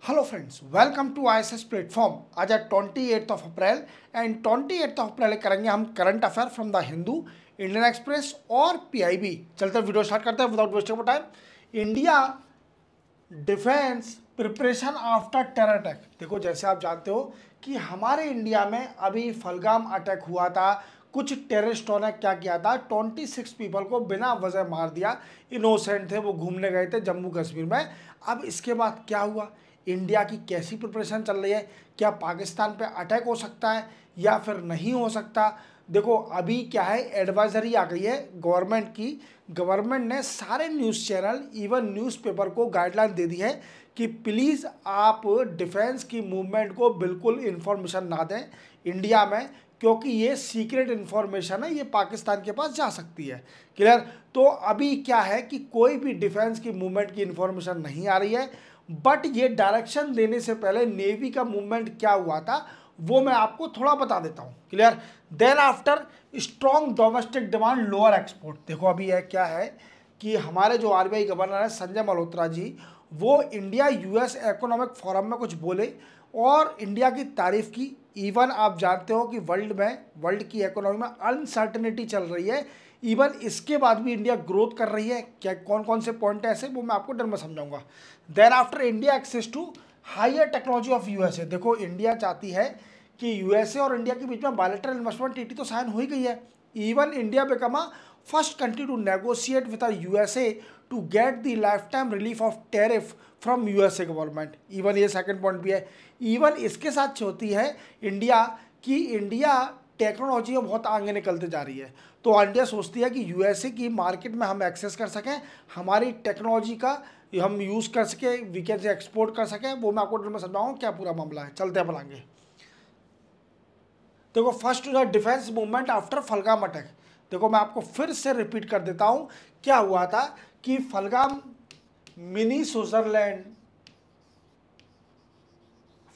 Hello friends, welcome to ISS platform. आज है 28 April and 28 April करेंगे हम current affair from the Hindu, Indian Express और पीआईबी। चलते वीडियो स्टार्ट करते हैं without wasting time. India defence preparation after terror attack. देखो, जैसे आप जानते हो कि हमारे इंडिया में अभी फलगाम अटैक हुआ था। कुछ टेररिस्टों ने क्या किया था, 26 पीपल को बिना वजह मार दिया। इनोसेंट थे, वो घूमने गए थे जम्मू कश्मीर में। अब इसके बाद क्या हुआ, इंडिया की कैसी प्रिपरेशन चल रही है, क्या पाकिस्तान पे अटैक हो सकता है या फिर नहीं हो सकता। देखो, अभी क्या है, एडवाइजरी आ गई है गवर्नमेंट की। गवर्नमेंट ने सारे न्यूज़ चैनल, इवन न्यूज़पेपर को गाइडलाइन दे दी है कि प्लीज़ आप डिफेंस की मूवमेंट को बिल्कुल इन्फॉर्मेशन ना दें इंडिया में, क्योंकि ये सीक्रेट इन्फॉर्मेशन है, ये पाकिस्तान के पास जा सकती है। क्लियर। तो अभी क्या है कि कोई भी डिफेंस की मूवमेंट की इन्फॉर्मेशन नहीं आ रही है, बट ये डायरेक्शन देने से पहले नेवी का मूवमेंट क्या हुआ था वो मैं आपको थोड़ा बता देता हूँ। Clear. Then after strong domestic demand lower export. देखो, अभी यह क्या है कि हमारे जो आरबीआई गवर्नर है संजय मल्होत्रा जी, वो इंडिया यूएस इकोनॉमिक फोरम में कुछ बोले और इंडिया की तारीफ की। इवन आप जानते हो कि वर्ल्ड की इकोनॉमी में अनसर्टेनिटी चल रही है, इवन इसके बाद भी इंडिया ग्रोथ कर रही है। क्या कौन कौन से पॉइंट ऐसे, वो मैं आपको डर में समझाऊंगा। Then after India access to higher technology of USA. देखो, इंडिया चाहती है कि यूएसए और इंडिया के बीच में बायलैटरल इन्वेस्टमेंट ट्रीटी तो साइन हो ही गई है। Even India become a first country to negotiate with USA to get the life time relief of tariff from USA government. Even ये सेकंड पॉइंट भी है। इवन इसके साथ होती है इंडिया की, इंडिया टेक्नोलॉजी में बहुत आगे निकलते जा रही है। तो इंडिया सोचती है कि यूएसए की मार्केट में हम एक्सेस कर सकें, हमारी टेक्नोलॉजी का हम यूज़ कर सकें, वीकेंड से एक्सपोर्ट कर सकें। वो मैं आपको डिटेल में समझाऊँ क्या पूरा मामला है। चलते हैं आगे। देखो, first defence movement after Pahalgam attack. देखो, मैं आपको फिर से रिपीट कर देता हूँ क्या हुआ था कि फलगाम मिनी स्विट्जरलैंड,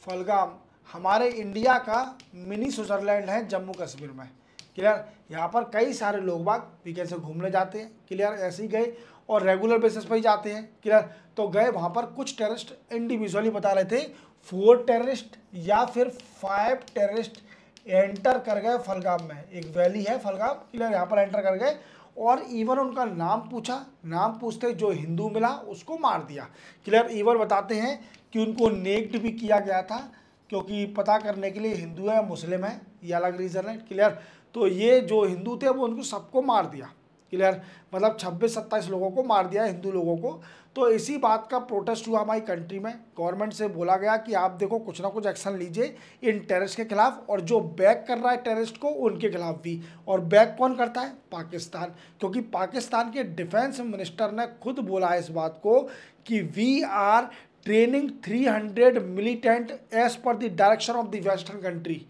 फलगाम हमारे इंडिया का मिनी स्विट्जरलैंड है जम्मू कश्मीर में। क्लियर। यहाँ पर कई सारे लोग बाग वीकेंड से घूमने जाते हैं। क्लियर। ऐसे ही गए और रेगुलर बेसिस पर ही जाते हैं। क्लियर। तो गए वहाँ पर कुछ टेररिस्ट इंडिविजुअली बता रहे थे 4 टेररिस्ट या फिर 5 टेररिस्ट एंटर कर गए फलगाम में। एक वैली है फलगाम, क्लियर, यहाँ पर एंटर कर गए और इवन उनका नाम पूछा। नाम पूछते जो हिंदू मिला उसको मार दिया। क्लियर। इवन बताते हैं कि उनको नेक्ड भी किया गया था, क्योंकि पता करने के लिए हिंदू है मुस्लिम है, ये अलग रीज़न है। क्लियर। तो ये जो हिंदू थे वो उनको सबको मार दिया। क्लियर। मतलब 26-27 लोगों को मार दिया, हिंदू लोगों को। तो इसी बात का प्रोटेस्ट हुआ हमारी कंट्री में। गवर्नमेंट से बोला गया कि आप देखो कुछ ना कुछ एक्शन लीजिए इन टेररिस्ट के खिलाफ, और जो बैक कर रहा है टेररिस्ट को उनके खिलाफ भी। और बैक कौन करता है? पाकिस्तान। क्योंकि पाकिस्तान के डिफेंस मिनिस्टर ने खुद बोला है इस बात को कि we are training 300 militant as per the direction of the western country.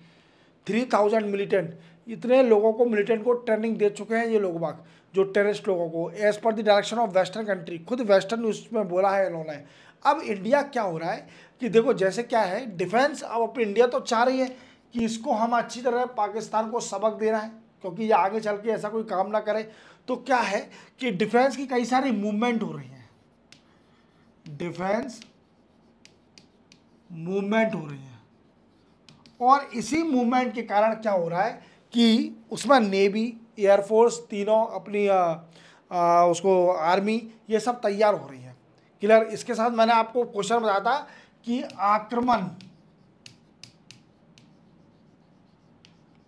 3000 militant, इतने लोगों को मिलिटेंट को ट्रेनिंग दे चुके हैं ये लोग बाग, जो टेररिस्ट लोगों को, as per the direction of western country. खुद वेस्टर्न न्यूज़ में बोला है इन्होंने। अब इंडिया क्या हो रहा है कि देखो, जैसे क्या है डिफेंस, अब अपनी इंडिया तो चाह रही है कि इसको हम अच्छी तरह पाकिस्तान को सबक देना है, क्योंकि ये आगे चल के ऐसा कोई काम ना करे। तो क्या है कि डिफेंस की कई सारी मूवमेंट हो रही हैं, डिफेंस मूवमेंट हो रही है, और इसी मूवमेंट के कारण क्या हो रहा है कि उसमें नेवी, एयरफोर्स तीनों अपनी उसको आर्मी, ये सब तैयार हो रही है। क्लियर। इसके साथ मैंने आपको क्वेश्चन बताया था कि आक्रमण,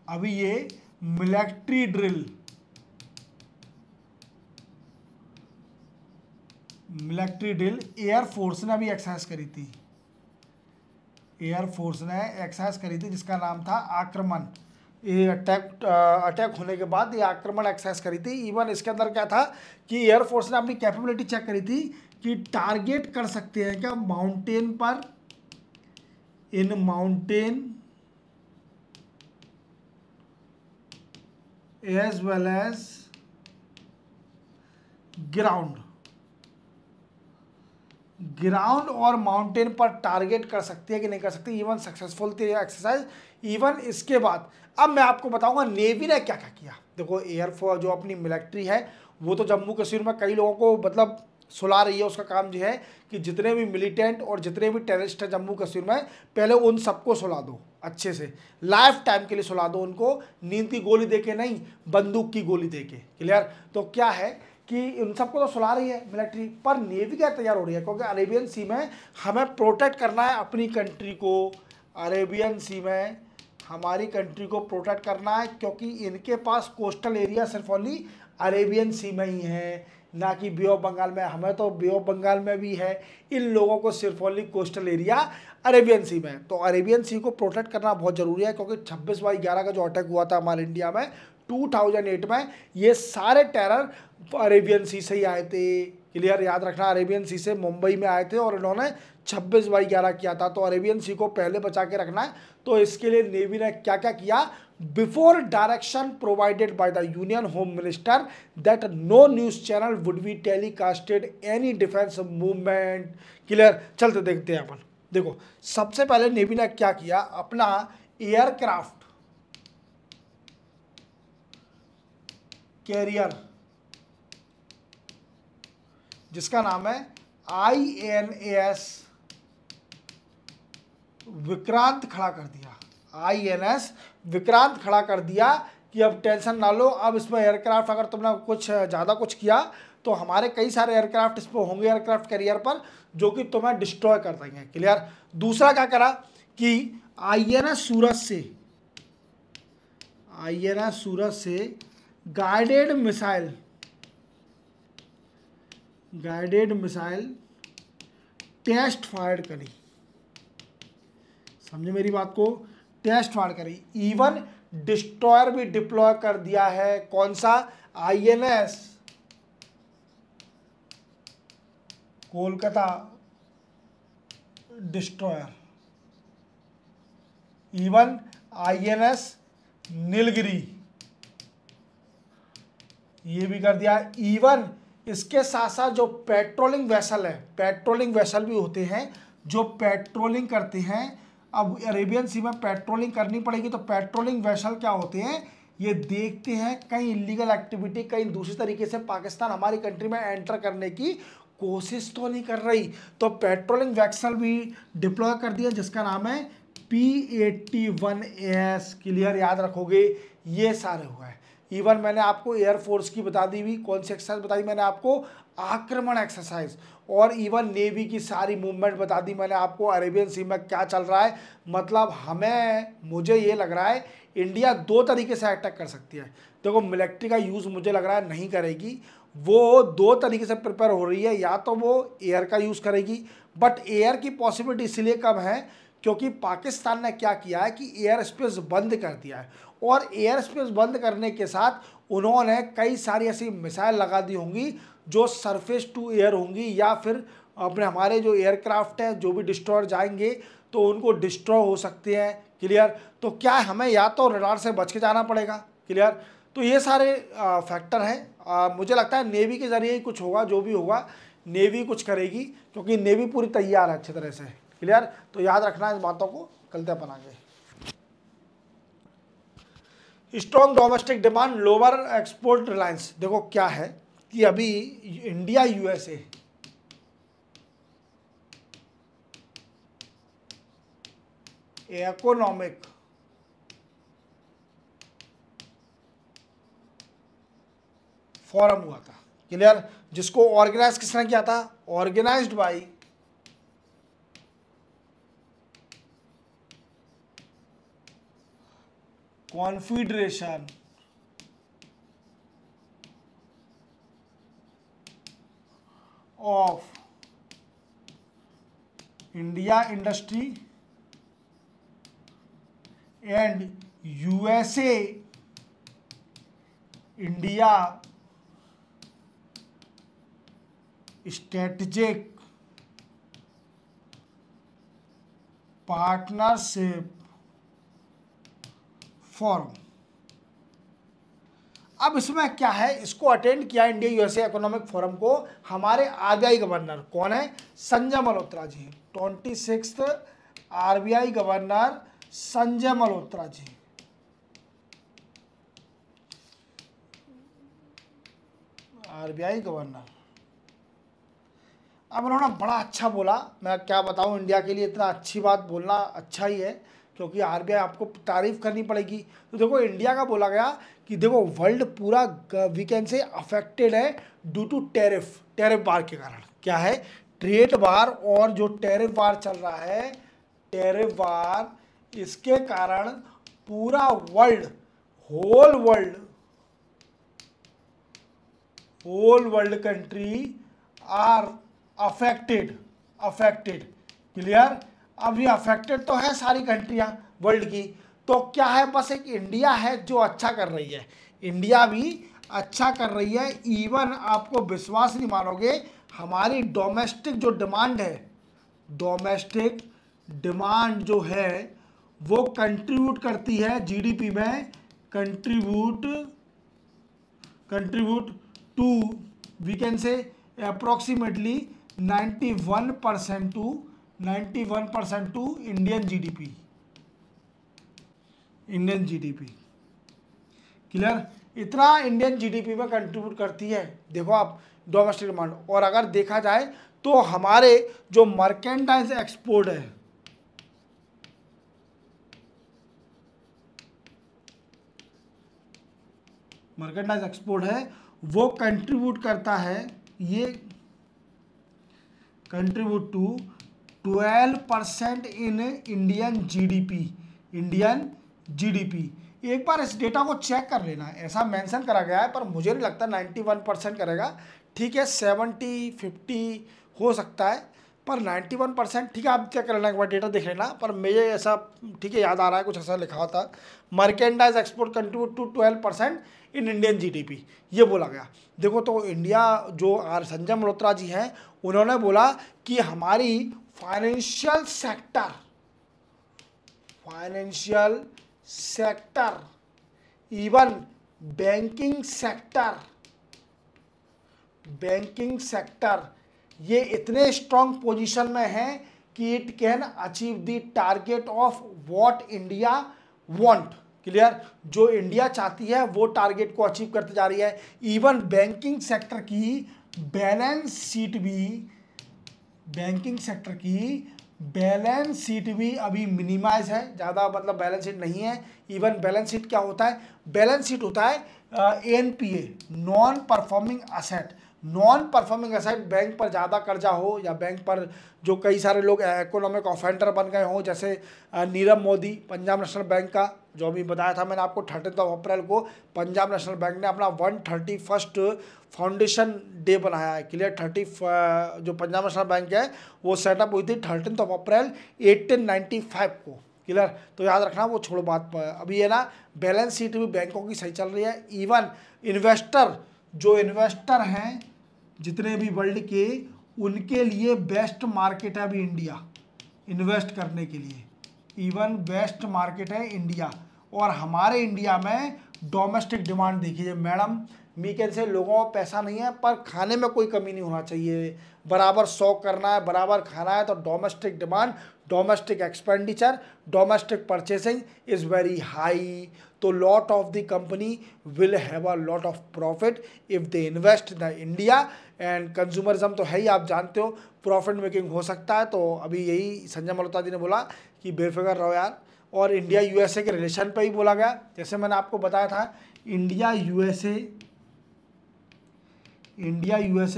अभी ये मिलिट्री ड्रिल, एयरफोर्स ने अभी एक्सरसाइज करी थी। एयरफोर्स ने एक्सरसाइज करी थी जिसका नाम था आक्रमण। ये अटैक होने के बाद ये आक्रमण एक्सरसाइज करी थी। इवन इसके अंदर क्या था कि एयरफोर्स ने अपनी कैपेबिलिटी चेक करी थी कि टारगेट कर सकते हैं क्या माउंटेन पर, in mountain as well as ground. Ground और माउंटेन पर टारगेट कर सकती है कि नहीं कर सकती। इवन सक्सेसफुल थी एक्सरसाइज। इवन इसके बाद अब मैं आपको बताऊंगा नेवी ने क्या क्या किया। देखो, एयरफोर्स जो अपनी मिलिट्री है वो तो जम्मू कश्मीर में कई लोगों को मतलब सुला रही है। उसका काम जो है कि जितने भी मिलिटेंट और जितने भी टेररिस्ट हैं जम्मू कश्मीर में, पहले उन सबको सुला दो अच्छे से, लाइफ टाइम के लिए सुला दो उनको, नींद की गोली देके नहीं, बंदूक की गोली देके। क्लियर? तो क्या है कि उन सबको तो सुला रही है मिलिट्री, पर नेवी क्या तैयार हो रही है, क्योंकि अरेबियन सी में हमें प्रोटेक्ट करना है अपनी कंट्री को। अरेबियन सी में हमारी कंट्री को प्रोटेक्ट करना है, क्योंकि इनके पास कोस्टल एरिया सिर्फ ओनली अरेबियन सी में ही है, ना कि बे ऑफ बंगाल में। हमें तो बे ऑफ बंगाल में भी है, इन लोगों को सिर्फ ओनली कोस्टल एरिया अरेबियन सी में। तो अरेबियन सी को प्रोटेक्ट करना बहुत ज़रूरी है, क्योंकि 26/11 का जो अटैक हुआ था हमारे इंडिया में 2008 में, ये सारे टेरर अरेबियन सी से ही आए थे। क्लियर? याद रखना, अरेबियन सी से मुंबई में आए थे और इन्होंने 26/11 किया था। तो अरेबियन सी को पहले बचा के रखना है। तो इसके लिए नेवी ने क्या क्या किया, before direction provided by the union home minister that no news channel would be telecasted any defence movement. Clear? चलते देखते हैं अपन। देखो, सबसे पहले नेवी ने क्या किया, अपना एयरक्राफ्ट कैरियर जिसका नाम है INS विक्रांत खड़ा कर दिया। INS विक्रांत खड़ा कर दिया कि अब टेंशन ना लो, अब इसमें एयरक्राफ्ट अगर तुमने कुछ ज़्यादा कुछ किया तो हमारे कई सारे एयरक्राफ्ट इस पर होंगे, एयरक्राफ्ट कैरियर पर, जो कि तुम्हें डिस्ट्रॉय कर देंगे। क्लियर? दूसरा क्या करा कि INS सूरज से गाइडेड मिसाइल टेस्ट फायर करी। समझे मेरी बात को? टेस्ट फायर करी। इवन डिस्ट्रॉयर भी डिप्लॉय कर दिया है। कौन सा? INS Kolkata destroyer, even INS Nilgiri, ये भी कर दिया। इवन इसके साथ साथ जो पेट्रोलिंग वेसल है, पेट्रोलिंग वेसल भी होते हैं जो पेट्रोलिंग करते हैं। अब अरेबियन सी में पेट्रोलिंग करनी पड़ेगी, तो पेट्रोलिंग वेसल क्या होते हैं, ये देखते हैं कहीं इलीगल एक्टिविटी, कहीं दूसरी तरीके से पाकिस्तान हमारी कंट्री में एंटर करने की कोशिश तो नहीं कर रही। तो पेट्रोलिंग वेसल भी डिप्लॉय कर दिया, जिसका नाम है P-81S। क्लियर? याद रखोगे, ये सारे हुआ है। इवन मैंने आपको एयरफोर्स की बता दी हुई, कौन सी एक्सरसाइज बताई मैंने आपको, आक्रमण एक्सरसाइज। और इवन नेवी की सारी मूवमेंट बता दी मैंने आपको, अरेबियन सी में क्या चल रहा है। मतलब मुझे ये लग रहा है इंडिया दो तरीके से अटैक कर सकती है। देखो, मिलिट्री का यूज़ मुझे लग रहा है नहीं करेगी, वो दो तरीके से प्रिपेयर हो रही है। या तो वो एयर का यूज़ करेगी, बट एयर की पॉसिबिलिटी इसलिए कम है क्योंकि पाकिस्तान ने क्या किया है कि एयर स्पेस बंद कर दिया है, और एयर स्पेस बंद करने के साथ उन्होंने कई सारी ऐसी मिसाइल लगा दी होंगी जो सरफेस टू एयर होंगी, या फिर अपने हमारे जो एयरक्राफ्ट है जो भी डिस्ट्रॉयर जाएंगे तो उनको डिस्ट्रॉय हो सकते हैं। क्लियर? तो क्या हमें या तो रडार से बच के जाना पड़ेगा। क्लियर? तो ये सारे फैक्टर हैं। मुझे लगता है नेवी के जरिए ही कुछ होगा, जो भी होगा नेवी कुछ करेगी, क्योंकि नेवी पूरी तैयार है अच्छी तरह से। क्लियर? तो याद रखना इस बातों को, कल अपन आगे। Strong domestic demand, lower export Reliance. देखो क्या है कि अभी इंडिया USA इकोनॉमिक फोरम हुआ था। क्लियर? जिसको ऑर्गेनाइज किसने किया था? Organised by confederation of India industry and USA India strategic partnership forum. अब इसमें क्या है, इसको अटेंड किया इंडिया USA इकोनॉमिक फोरम को हमारे RBI गवर्नर, कौन है? Sanjay Malhotra ji. 26 RBI governor Sanjay Malhotra ji. RBI governor अब उन्होंने बड़ा अच्छा बोला, मैं क्या बताऊं, इंडिया के लिए इतना अच्छी बात बोलना अच्छा ही है, क्योंकि आरबीआई आपको तारीफ करनी पड़ेगी। तो देखो इंडिया का बोला गया कि देखो वर्ल्ड पूरा वी कैन से अफेक्टेड है ड्यू टू टेरिफ वार के कारण। क्या है? ट्रेड वार, और जो टेरिफ वार चल रहा है, टेरिफ वार, इसके कारण पूरा world, whole world country are affected. Clear? अब ये अफेक्टेड तो है सारी कंट्रियां वर्ल्ड की, तो क्या है, बस एक इंडिया है जो अच्छा कर रही है। इंडिया भी अच्छा कर रही है। इवन आपको विश्वास नहीं मानोगे, हमारी डोमेस्टिक जो डिमांड है, डोमेस्टिक डिमांड जो है वो कंट्रीब्यूट करती है जीडीपी में, contribute to we can say approximately 91% to Indian GDP. Clear? इतना इंडियन जीडीपी में कंट्रीब्यूट करती है, देखो आप, डोमेस्टिक डिमांड। और अगर देखा जाए तो हमारे जो मर्केंटाइज एक्सपोर्ट है, मर्केंटाइज एक्सपोर्ट है, वो कंट्रीब्यूट करता है, ये contribute to 12% in Indian GDP. एक बार इस डेटा को चेक कर लेना, ऐसा मेंशन करा गया है, पर मुझे नहीं लगता 91% करेगा। ठीक है, 70-50 हो सकता है, पर 91% ठीक है। आप चेक कर लेना, एक बार डेटा देख लेना, पर मुझे ऐसा ठीक है याद आ रहा है, कुछ ऐसा लिखा होता, merchandise export contribute to 12% in Indian GDP, ये बोला गया। देखो तो इंडिया जो संजय मल्होत्रा जी हैं, उन्होंने बोला कि हमारी financial sector, even banking sector ये इतने स्ट्रॉन्ग पोजीशन में है कि it can achieve the target of what India want. Clear? जो इंडिया चाहती है वो टारगेट को अचीव करते जा रही है। इवन बैंकिंग सेक्टर की बैलेंस शीट भी अभी मिनिमाइज है, ज़्यादा मतलब बैलेंस शीट नहीं है। इवन बैलेंस शीट क्या होता है? बैलेंस शीट होता है NPA, non performing asset. Bank पर ज़्यादा कर्जा हो, या बैंक पर जो कई सारे लोग इकोनॉमिक ऑफेंडर बन गए हों, जैसे नीरव मोदी, पंजाब नेशनल बैंक का, जो अभी बताया था मैंने आपको 13 अप्रैल को पंजाब नेशनल बैंक ने अपना 131st फाउंडेशन डे बनाया है। क्लियर? जो पंजाब नेशनल बैंक है वो सेटअप हुई थी 13 अप्रैल 1895 को। क्लियर? तो याद रखना, वो छोड़ो बात पर। अभी है ना, बैलेंस शीट भी बैंकों की सही चल रही है। इवन इन्वेस्टर हैं जितने भी वर्ल्ड के, उनके लिए बेस्ट मार्केट है अभी इंडिया इन्वेस्ट करने के लिए। इवन बेस्ट मार्केट है इंडिया। और हमारे इंडिया में डोमेस्टिक डिमांड देखिए मैडम, वीकेंड से लोगों को पैसा नहीं है, पर खाने में कोई कमी नहीं होना चाहिए, बराबर शौक करना है, बराबर खाना है। तो domestic demand, domestic expenditure, domestic purchasing is very high. तो lot of the company will have a lot of profit if they invest in India. And consumerism तो है ही, आप जानते हो, प्रॉफिट मेकिंग हो सकता है। तो अभी यही संजय मल्होत्रा जी ने बोला कि बेफिक्र रहो यार। और इंडिया यूएसए के रिलेशन पे ही बोला गया, जैसे मैंने आपको बताया था, इंडिया यूएसए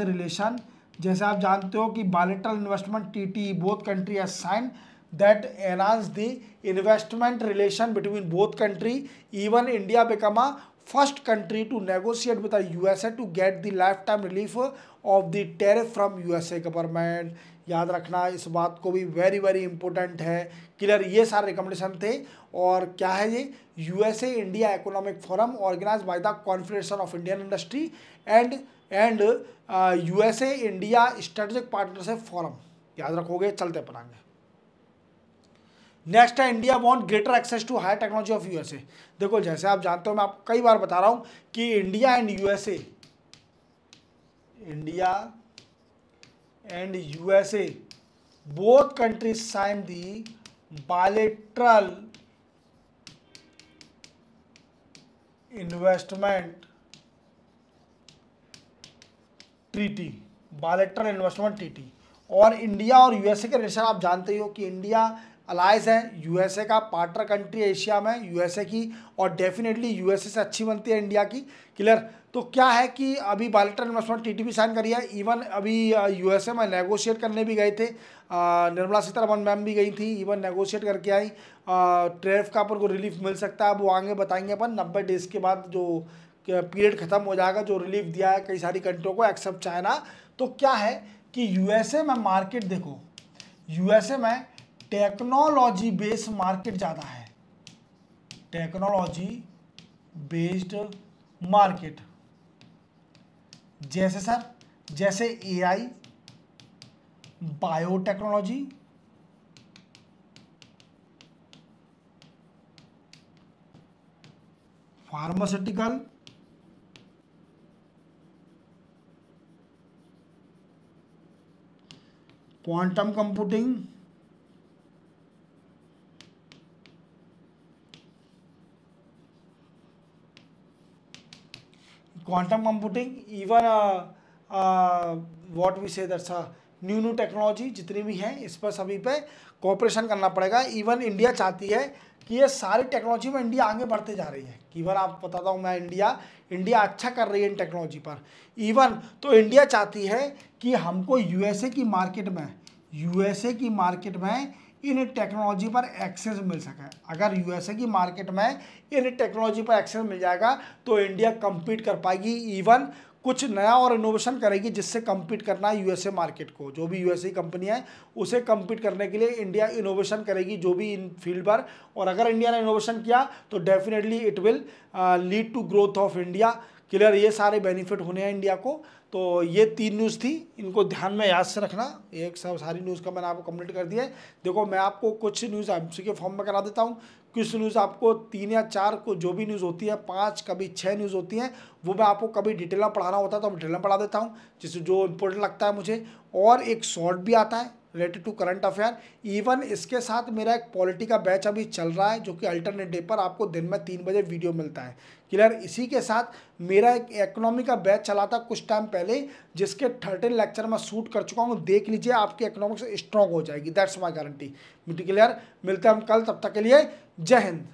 रिलेशन, जैसे आप जानते हो कि बायलैटरल इन्वेस्टमेंट टीटी both country has sign that enhance the investment relation between both country. Even India become a first country to negotiate with the USA to get the lifetime relief of the tariff from USA government. याद रखना इस बात को भी, very very important है। Clear? ये सारे recommendation थे। और क्या है ये? USA India economic forum organise by the confederation of Indian industry and USA India strategic partnership forum. याद रखोगे, चलते पढ़ाएंगे। नेक्स्ट है India want greater access to high technology of USA. देखो जैसे आप जानते हो, मैं आपको कई बार बता रहा हूं कि India and USA both countries sign the bilateral investment treaty, और इंडिया और यूएसए के रिलेशन आप जानते ही हो कि इंडिया अलाइज है यूएसए का, पार्टनर कंट्री एशिया में यूएसए की, और डेफिनेटली यूएसए से अच्छी बनती है इंडिया की। क्लियर। तो क्या है कि अभी बायलैटरल इन्वेस्टमेंट टीटीपी साइन करी है, इवन अभी यूएसए में नेगोशिएट करने भी गए थे, निर्मला सीतारमण मैम भी गई थी, इवन नेगोशिएट करके आई। टैरिफ का अपन को रिलीफ मिल सकता है, वो आगे बताएंगे अपन 90 डेज के बाद जो पीरियड खत्म हो जाएगा, जो रिलीफ दिया है कई सारी कंट्रियों को एक्सेप्ट चाइना। तो क्या है कि यूएसए में मार्केट देखो, यूएसए में टेक्नोलॉजी बेस्ड मार्केट ज़्यादा है, टेक्नोलॉजी बेस्ड मार्केट, जैसे सर जैसे AI, biotechnology, pharmaceutical, quantum computing, even what we say that's new technology जितनी भी हैं इस पर सभी पे कोऑपरेशन करना पड़ेगा। इवन इंडिया चाहती है कि ये सारी टेक्नोलॉजी में इंडिया आगे बढ़ते जा रही है। इवन आप बताता हूँ मैं, इंडिया अच्छा कर रही है इन टेक्नोलॉजी पर। इवन तो इंडिया चाहती है कि हमको यूएसए की मार्केट में इन टेक्नोलॉजी पर एक्सेस मिल सके। अगर यूएसए की मार्केट में इन टेक्नोलॉजी पर एक्सेस मिल जाएगा तो इंडिया compete कर पाएगी, इवन कुछ नया और इनोवेशन करेगी जिससे compete करना है यूएसए मार्केट को। जो भी यूएसए कंपनी है उसे compete करने के लिए इंडिया इनोवेशन करेगी जो भी इन फील्ड पर, और अगर इंडिया ने इनोवेशन किया तो definitely it will lead to growth of India. Clear. ये सारे बेनिफिट होने हैं इंडिया को। तो ये 3 न्यूज़ थी, इनको ध्यान में याद से रखना। एक सब सारी न्यूज़ का मैंने आपको कंप्लीट कर दिया है। देखो मैं आपको कुछ न्यूज़ एमसीक्यू फॉर्म में करा देता हूँ, कुछ न्यूज़ आपको 3 या 4 को जो भी न्यूज़ होती है, 5 कभी 6 न्यूज़ होती हैं, वो मैं आपको कभी डिटेल में पढ़ाना होता है तो मैं डिटेल में पढ़ा देता हूँ जिससे जो इंपॉर्टेंट लगता है मुझे। और एक शॉर्ट भी आता है related to current affair. Even इसके साथ मेरा एक पॉलिटी का बैच अभी चल रहा है जो कि अल्टरनेट डे पर आपको दिन में 3 बजे वीडियो मिलता है। क्लियर। इसी के साथ मेरा एक इकोनॉमी का बैच चला था कुछ टाइम पहले जिसके 13 लेक्चर मैं शूट कर चुका हूँ, देख लीजिए, आपकी इकोनॉमिक्स स्ट्रॉन्ग हो जाएगी, दैट्स माय गारंटी। क्लियर। मिलते हैं हम कल, तब तक के लिए जय हिंद।